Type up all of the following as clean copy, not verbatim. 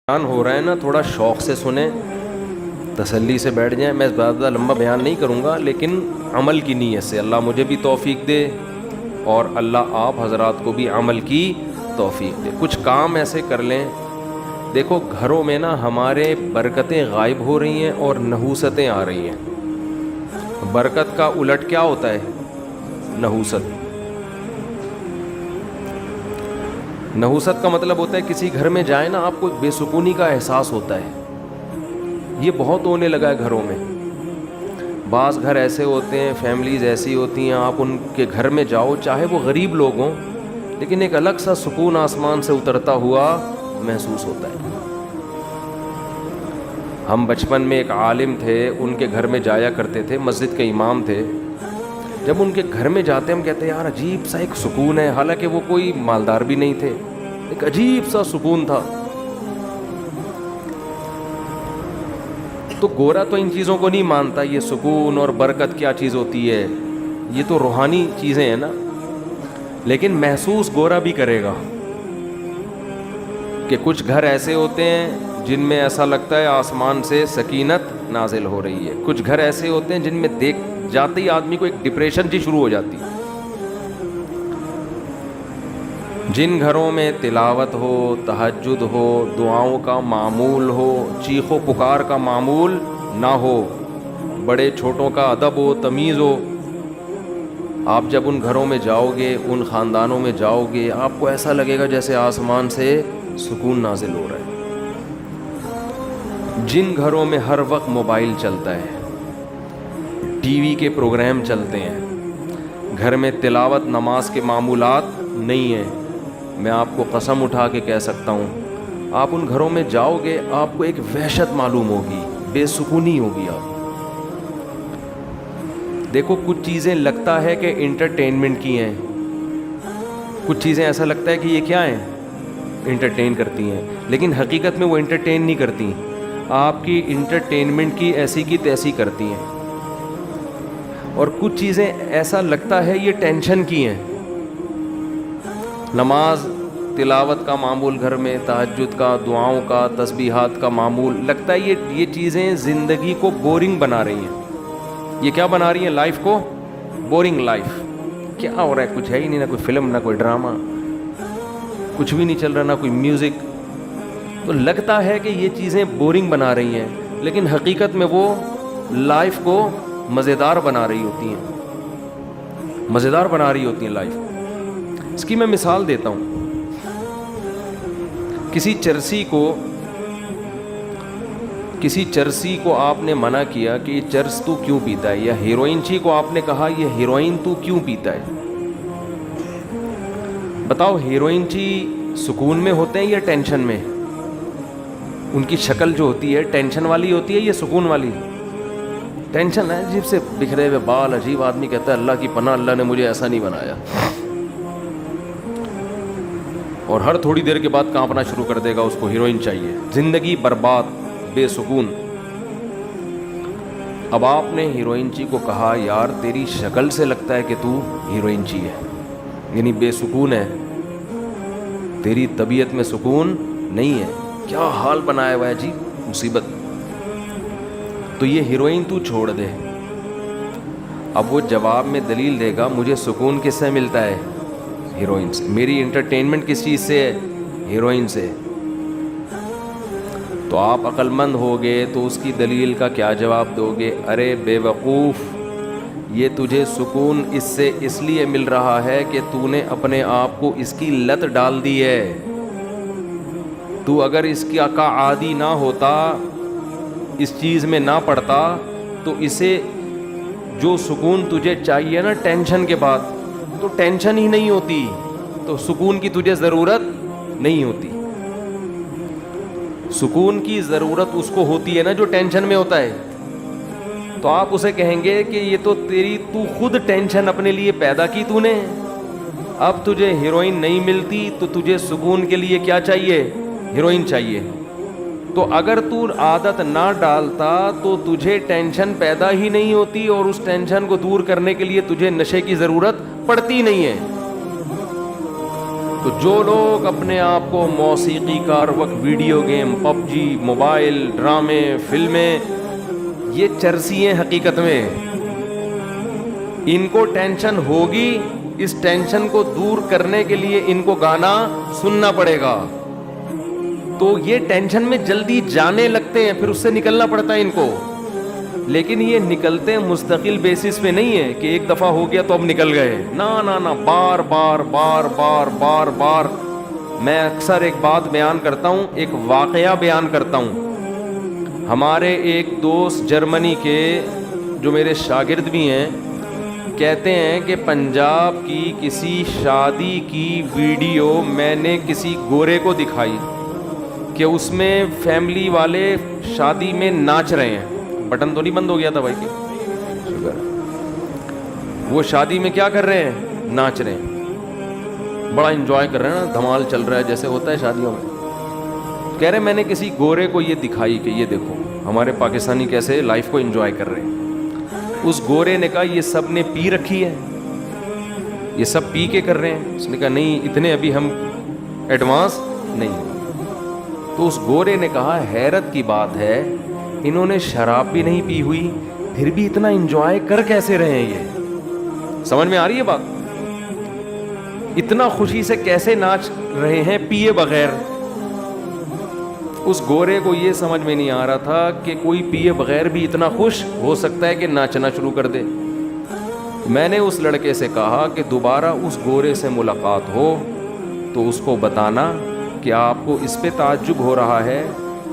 بیان ہو رہا ہے نا، تھوڑا شوق سے سنیں، تسلی سے بیٹھ جائیں. میں زیادہ لمبا بیان نہیں کروں گا، لیکن عمل کی نیت سے اللہ مجھے بھی توفیق دے اور اللہ آپ حضرات کو بھی عمل کی توفیق دے. کچھ کام ایسے کر لیں. دیکھو گھروں میں نا ہمارے برکتیں غائب ہو رہی ہیں اور نحوستیں آ رہی ہیں. برکت کا الٹ کیا ہوتا ہے؟ نحوست. نحوست کا مطلب ہوتا ہے کسی گھر میں جائیں نا، آپ کو بے سکونی کا احساس ہوتا ہے. یہ بہت ہونے لگا ہے گھروں میں. بعض گھر ایسے ہوتے ہیں، فیملیز ایسی ہوتی ہیں، آپ ان کے گھر میں جاؤ چاہے وہ غریب لوگ ہوں، لیکن ایک الگ سا سکون آسمان سے اترتا ہوا محسوس ہوتا ہے. ہم بچپن میں ایک عالم تھے، ان کے گھر میں جایا کرتے تھے، مسجد کے امام تھے. جب ان کے گھر میں جاتے ہم کہتے ہیں یار عجیب سا ایک سکون ہے. حالانکہ وہ کوئی مالدار بھی نہیں تھے، ایک عجیب سا سکون تھا. تو گورا تو ان چیزوں کو نہیں مانتا، یہ سکون اور برکت کیا چیز ہوتی ہے، یہ تو روحانی چیزیں ہیں نا. لیکن محسوس گورا بھی کرے گا کہ کچھ گھر ایسے ہوتے ہیں جن میں ایسا لگتا ہے آسمان سے سکینت نازل ہو رہی ہے. کچھ گھر ایسے ہوتے ہیں جن میں دیکھ جاتے ہی آدمی کو ایک ڈپریشن جی شروع ہو جاتی ہے. جن گھروں میں تلاوت ہو، تہجد ہو، دعاؤں کا معمول ہو، چیخ و پکار کا معمول نہ ہو، بڑے چھوٹوں کا ادب ہو، تمیز ہو، آپ جب ان گھروں میں جاؤ گے، ان خاندانوں میں جاؤ گے، آپ کو ایسا لگے گا جیسے آسمان سے سکون نازل ہو رہا ہے. جن گھروں میں ہر وقت موبائل چلتا ہے، ٹی وی کے پروگرام چلتے ہیں، گھر میں تلاوت نماز کے معمولات نہیں ہیں، میں آپ کو قسم اٹھا کے کہہ سکتا ہوں آپ ان گھروں میں جاؤ گے آپ کو ایک وحشت معلوم ہوگی، بے سکونی ہوگی. آپ دیکھو کچھ چیزیں لگتا ہے کہ انٹرٹینمنٹ کی ہیں، کچھ چیزیں ایسا لگتا ہے کہ یہ کیا ہیں، انٹرٹین کرتی ہیں، لیکن حقیقت میں وہ انٹرٹین نہیں کرتی، آپ کی انٹرٹینمنٹ کی ایسی کی تیسی کرتی ہیں. اور کچھ چیزیں ایسا لگتا ہے یہ ٹینشن کی ہیں. نماز تلاوت کا معمول گھر میں، تہجد کا، دعاؤں کا، تسبیحات کا معمول، لگتا ہے یہ چیزیں زندگی کو بورنگ بنا رہی ہیں. یہ کیا بنا رہی ہیں؟ لائف کو بورنگ. لائف کیا ہو رہا ہے؟ کچھ ہے ہی نہیں، نہ کوئی فلم، نہ کوئی ڈرامہ، کچھ بھی نہیں چل رہا، نہ کوئی میوزک. تو لگتا ہے کہ یہ چیزیں بورنگ بنا رہی ہیں، لیکن حقیقت میں وہ لائف کو مزیدار بنا رہی ہوتی ہیں، مزیدار بنا رہی ہوتی ہیں لائف. اس کی میں مثال دیتا ہوں. کسی چرسی کو آپ نے منع کیا کہ یہ چرس تو کیوں پیتا ہے، یا ہیروئن چی کو آپ نے کہا یہ ہیروئن تو کیوں پیتا ہے. بتاؤ ہیروئن چی سکون میں ہوتے ہیں یا ٹینشن میں؟ ان کی شکل جو ہوتی ہے ٹینشن والی ہوتی ہے یا سکون والی؟ ٹینشن ہے، عجیب سے بکھرے ہوئے بال، عجیب. آدمی کہتا ہے اللہ کی پناہ، اللہ نے مجھے ایسا نہیں بنایا. اور ہر تھوڑی دیر کے بعد کانپنا شروع کر دے گا، اس کو ہیروئن چاہیے. زندگی برباد، بے سکون. اب آپ نے ہیروئن چی کو کہا یار تیری شکل سے لگتا ہے کہ تو ہیروئن چی ہے، یعنی بے سکون ہے، تیری طبیعت میں سکون نہیں ہے. کیا حال بنایا ہوا ہے جی، مصیبت. تو یہ ہیروئن تو چھوڑ دے. اب وہ جواب میں دلیل دے گا مجھے سکون کس سے ملتا ہے؟ ہیروئن سے. میری انٹرٹینمنٹ کس چیز سے ہے؟ ہیروئن سے. تو آپ عقل مند ہوگے تو اس کی دلیل کا کیا جواب دو گے؟ ارے بے وقوف، یہ تجھے سکون اس سے اس لیے مل رہا ہے کہ تو نے اپنے آپ کو اس کی لت ڈال دی ہے. تو اگر اس کا عادی نہ ہوتا، اس چیز میں نہ پڑتا، تو اسے جو سکون تجھے چاہیے نا ٹینشن کے بعد، تو ٹینشن ہی نہیں ہوتی، تو سکون کی تجھے ضرورت نہیں ہوتی. سکون کی ضرورت اس کو ہوتی ہے نا جو ٹینشن میں ہوتا ہے. تو آپ اسے کہیں گے کہ یہ تو تو خود ٹینشن اپنے لیے پیدا کی تو نے. اب تجھے ہیروئن نہیں ملتی تو تجھے سکون کے لیے کیا چاہیے؟ ہیروئن چاہیے. تو اگر تو عادت نہ ڈالتا تو تجھے ٹینشن پیدا ہی نہیں ہوتی، اور اس ٹینشن کو دور کرنے کے لیے تجھے نشے کی ضرورت پڑتی نہیں ہے. تو جو لوگ اپنے آپ کو موسیقی کار وقت ویڈیو گیم پب جی موبائل ڈرامے فلمیں یہ چرسی ہیں حقیقت میں. ان کو ٹینشن ہوگی, اس ٹینشن کو دور کرنے کے لیے ان کو گانا سننا پڑے گا. تو یہ ٹینشن میں جلدی جانے لگتے ہیں, پھر اس سے نکلنا پڑتا ہے ان کو. لیکن یہ نکلتے ہیں مستقل بیسس پہ نہیں ہے کہ ایک دفعہ ہو گیا تو اب نکل گئے. نہ بار بار بار بار بار بار. میں اکثر ایک بات بیان کرتا ہوں, ایک واقعہ بیان کرتا ہوں. ہمارے ایک دوست جرمنی کے جو میرے شاگرد بھی ہیں کہتے ہیں کہ پنجاب کی کسی شادی کی ویڈیو میں نے کسی گورے کو دکھائی کہ اس میں فیملی والے شادی میں ناچ رہے ہیں. بٹن تو نہیں بند ہو گیا تھا بھائی کی شکر. وہ شادی میں کیا کر رہے ہیں, ناچ رہے ہیں, بڑا انجوائے کر رہے ہیں نا, دھمال چل رہا ہے جیسے ہوتا ہے شادیوں میں. کہہ رہے میں نے کسی گورے کو یہ دکھائی کہ یہ دیکھو ہمارے پاکستانی کیسے لائف کو انجوائے کر رہے ہیں. اس گورے نے کہا یہ سب نے پی رکھی ہے, یہ سب پی کے کر رہے ہیں. اس نے کہا نہیں اتنے ابھی ہم ایڈوانس نہیں. تو اس گورے نے کہا حیرت کی بات ہے انہوں نے شراب بھی نہیں پی ہوئی پھر بھی اتنا انجوائے کر کیسے رہے ہیں. یہ سمجھ میں آ رہی ہے بات, اتنا خوشی سے کیسے ناچ رہے ہیں پیے بغیر. اس گورے کو یہ سمجھ میں نہیں آ رہا تھا کہ کوئی پیے بغیر بھی اتنا خوش ہو سکتا ہے کہ ناچنا شروع کر دے. میں نے اس لڑکے سے کہا کہ دوبارہ اس گورے سے ملاقات ہو تو اس کو بتانا کہ آپ کو اس پہ تعجب ہو رہا ہے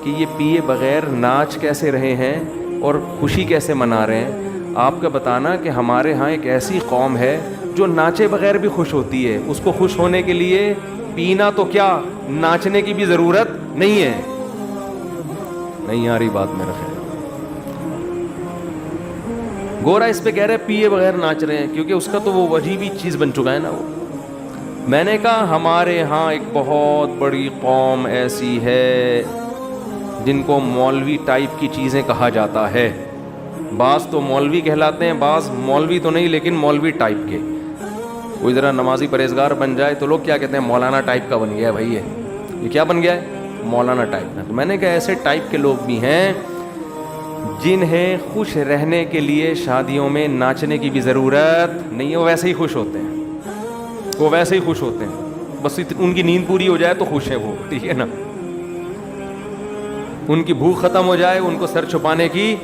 کہ یہ پیے بغیر ناچ کیسے رہے ہیں اور خوشی کیسے منا رہے ہیں. آپ کا بتانا کہ ہمارے ہاں ایک ایسی قوم ہے جو ناچے بغیر بھی خوش ہوتی ہے. اس کو خوش ہونے کے لیے پینا تو کیا ناچنے کی بھی ضرورت نہیں ہے. نہیں آ رہی بات میرا خیال. گورا اس پہ کہہ رہے پیے بغیر ناچ رہے ہیں کیونکہ اس کا تو وہ عجیب ہی چیز بن چکا ہے نا وہ. میں نے کہا ہمارے ہاں ایک بہت بڑی قوم ایسی ہے جن کو مولوی ٹائپ کی چیزیں کہا جاتا ہے. بعض تو مولوی کہلاتے ہیں, بعض مولوی تو نہیں لیکن مولوی ٹائپ کے. کوئی ذرا نمازی پرہیزگار بن جائے تو لوگ کیا کہتے ہیں مولانا ٹائپ کا بن گیا ہے بھائی. یہ کیا بن گیا ہے مولانا ٹائپ کا. تو میں نے کہا ایسے ٹائپ کے لوگ بھی ہیں جنہیں خوش رہنے کے لیے شادیوں میں ناچنے کی بھی ضرورت نہیں ہے. وہ ویسے ہی خوش ہوتے ہیں, وہ ویسے ہی خوش ہوتے ہیں. بس ان کی نیند پوری ہو جائے تو خوش ہے وہ, ٹھیک ہے نا. ان کی بھوک ختم ہو جائے, ان کو سر چھپانے کی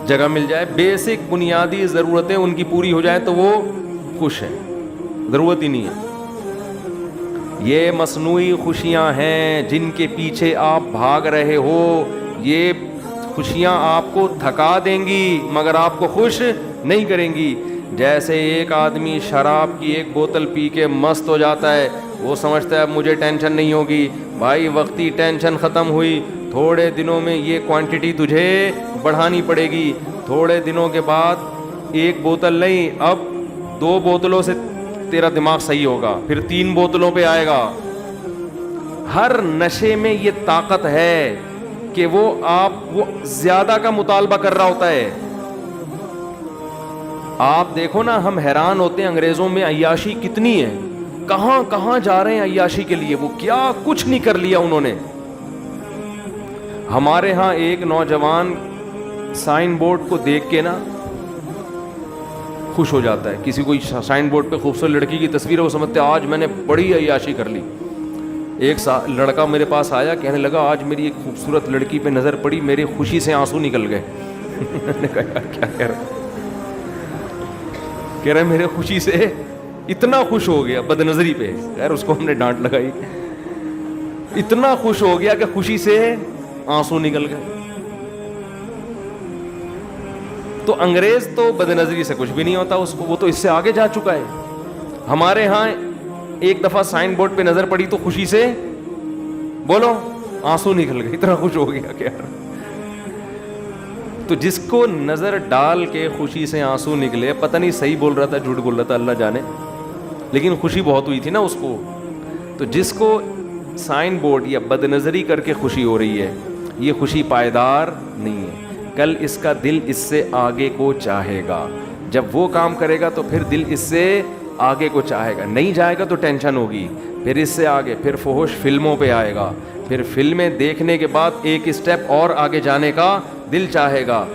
جگہ مل جائے, بیسک بنیادی ضرورتیں ان کی پوری ہو جائیں تو وہ خوش ہیں. ضرورت ہی نہیں ہے. یہ مصنوعی خوشیاں ہیں جن کے پیچھے آپ بھاگ رہے ہو. یہ خوشیاں آپ کو تھکا دیں گی مگر آپ کو خوش نہیں کریں گی. جیسے ایک آدمی شراب کی ایک بوتل پی کے مست ہو جاتا ہے, وہ سمجھتا ہے اب مجھے ٹینشن نہیں ہوگی. بھائی وقتی ٹینشن ختم ہوئی, تھوڑے دنوں میں یہ کوانٹٹی تجھے بڑھانی پڑے گی. تھوڑے دنوں کے بعد ایک بوتل نہیں اب 2 بوتلوں سے تیرا دماغ صحیح ہوگا, پھر 3 بوتلوں پہ آئے گا. ہر نشے میں یہ طاقت ہے کہ وہ زیادہ کا مطالبہ کر رہا ہوتا ہے. آپ دیکھو نا, ہم حیران ہوتے ہیں انگریزوں میں عیاشی کتنی ہے, کہاں کہاں جا رہے ہیں عیاشی کے لیے. وہ کیا کچھ نہیں کر لیا انہوں نے. ہمارے ہاں ایک نوجوان سائن بورڈ کو دیکھ کے نا خوش ہو جاتا ہے. کسی کوئی سائن بورڈ پہ خوبصورت لڑکی کی تصویر ہے, وہ سمجھتے ہیں آج میں نے بڑی عیاشی کر لی. ایک لڑکا میرے پاس آیا, کہنے لگا آج میری ایک خوبصورت لڑکی پہ نظر پڑی, میرے خوشی سے آنسو نکل گئے. میں نے کہا یار کیا کہہ رہا, کہہ رہے میرے خوشی سے اتنا خوش ہو گیا بد نظری پہ. خیر اس کو ہم نے ڈانٹ لگائی. اتنا خوش ہو گیا کہ خوشی سے آنسو نکل گئے. تو انگریز تو بد نظری سے کچھ بھی نہیں ہوتا اس کو, وہ تو اس سے آگے جا چکا ہے. ہمارے ہاں ایک دفعہ سائن بورڈ پہ نظر پڑی تو خوشی سے بولو آنسو نکل گئے, اتنا خوش ہو گیا کہ یار. تو جس کو نظر ڈال کے خوشی سے آنسو نکلے, پتہ نہیں صحیح بول رہا تھا جھوٹ بول رہا تھا اللہ جانے, لیکن خوشی بہت ہوئی تھی نا اس کو. تو جس کو سائن بورڈ یا بد نظری کر کے خوشی ہو رہی ہے, یہ خوشی پائیدار نہیں ہے. کل اس کا دل اس سے آگے کو چاہے گا. جب وہ کام کرے گا تو پھر دل اس سے آگے کو چاہے گا. نہیں جائے گا تو ٹینشن ہوگی, پھر اس سے آگے پھر فحش فلموں پہ آئے گا, پھر فلمیں دیکھنے کے بعد ایک اسٹیپ اور آگے جانے کا دل چاہے گا.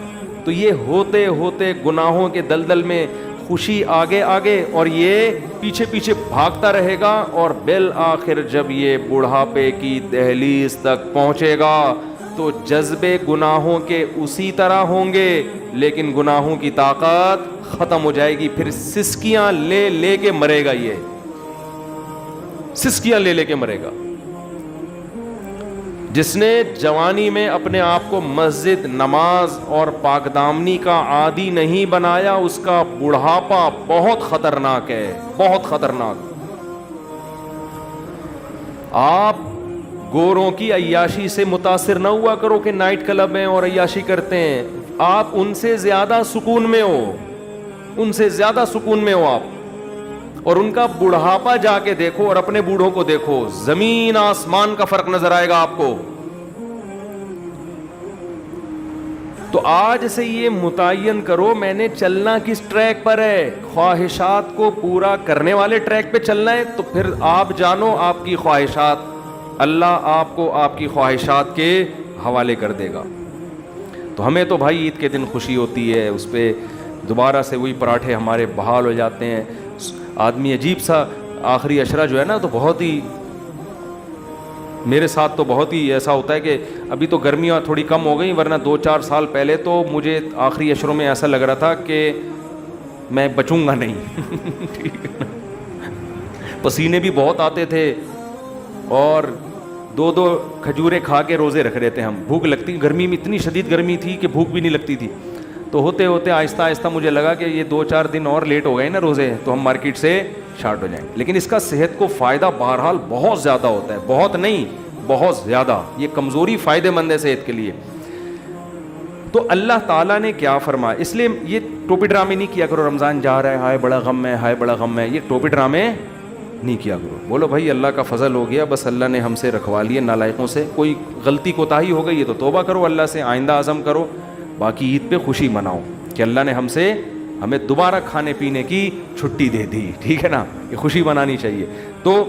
تو یہ ہوتے ہوتے گناہوں کے دلدل میں خوشی آگے آگے اور یہ پیچھے پیچھے بھاگتا رہے گا, اور بالآخر جب یہ بڑھاپے کی دہلیز تک پہنچے گا تو جذبے گناہوں کے اسی طرح ہوں گے, لیکن گناہوں کی طاقت ختم ہو جائے گی. پھر سسکیاں لے لے کے مرے گا, یہ سسکیاں لے لے کے مرے گا. جس نے جوانی میں اپنے آپ کو مسجد, نماز اور پاک دامنی کا عادی نہیں بنایا, اس کا بڑھاپا بہت خطرناک ہے, بہت خطرناک. آپ گوروں کی عیاشی سے متاثر نہ ہوا کرو کہ نائٹ کلب ہیں اور عیاشی کرتے ہیں. آپ ان سے زیادہ سکون میں ہو, ان سے زیادہ سکون میں ہو آپ, اور ان کا بڑھاپا جا کے دیکھو اور اپنے بوڑھوں کو دیکھو, زمین آسمان کا فرق نظر آئے گا آپ کو. تو آج سے یہ متعین کرو میں نے چلنا کس ٹریک پر ہے. خواہشات کو پورا کرنے والے ٹریک پہ چلنا ہے, تو پھر آپ جانو آپ کی خواہشات, اللہ آپ کو آپ کی خواہشات کے حوالے کر دے گا. تو ہمیں تو بھائی عید کے دن خوشی ہوتی ہے, اس پہ دوبارہ سے وہی پراٹھے ہمارے بحال ہو جاتے ہیں. آدمی عجیب سا آخری عشرہ جو ہے نا, تو بہت ہی, میرے ساتھ تو بہت ہی ایسا ہوتا ہے کہ ابھی تو گرمیاں تھوڑی کم ہو گئی, ورنہ 2-4 سال پہلے تو مجھے آخری عشروں میں ایسا لگ رہا تھا کہ میں بچوں گا نہیں. ٹھیک ہے نا, پسینے بھی بہت آتے تھے, اور 2 کھجوریں کھا کے روزے رکھ رہے تھے ہم. بھوک لگتی, گرمی میں اتنی شدید گرمی تھی کہ بھوک بھی نہیں لگتی تھی. تو ہوتے ہوتے آہستہ آہستہ مجھے لگا کہ یہ 2-4 دن اور لیٹ ہو گئے نا روزے, تو ہم مارکیٹ سے شارٹ ہو جائیں. لیکن اس کا صحت کو فائدہ بہرحال بہت زیادہ ہوتا ہے, بہت نہیں بہت زیادہ. یہ کمزوری فائدہ مند ہے صحت کے لیے. تو اللہ تعالیٰ نے کیا فرمایا, اس لیے یہ ٹوپی ڈرامے نہیں کیا کرو, رمضان جا رہا ہے ہائے بڑا غم ہے, ہائے بڑا غم ہے, یہ ٹوپی ڈرامے نہیں کیا کرو. بولو بھائی اللہ کا فضل ہو گیا, بس اللہ نے ہم سے رکھوا لیے نالائقوں سے. کوئی غلطی کوتاہی ہو گئی ہے تو توبہ کرو اللہ سے, آئندہ عزم کرو. باقی عید پہ خوشی مناؤ کہ اللہ نے ہمیں دوبارہ کھانے پینے کی چھٹی دے دی. ٹھیک ہے نا, یہ خوشی منانی چاہیے. تو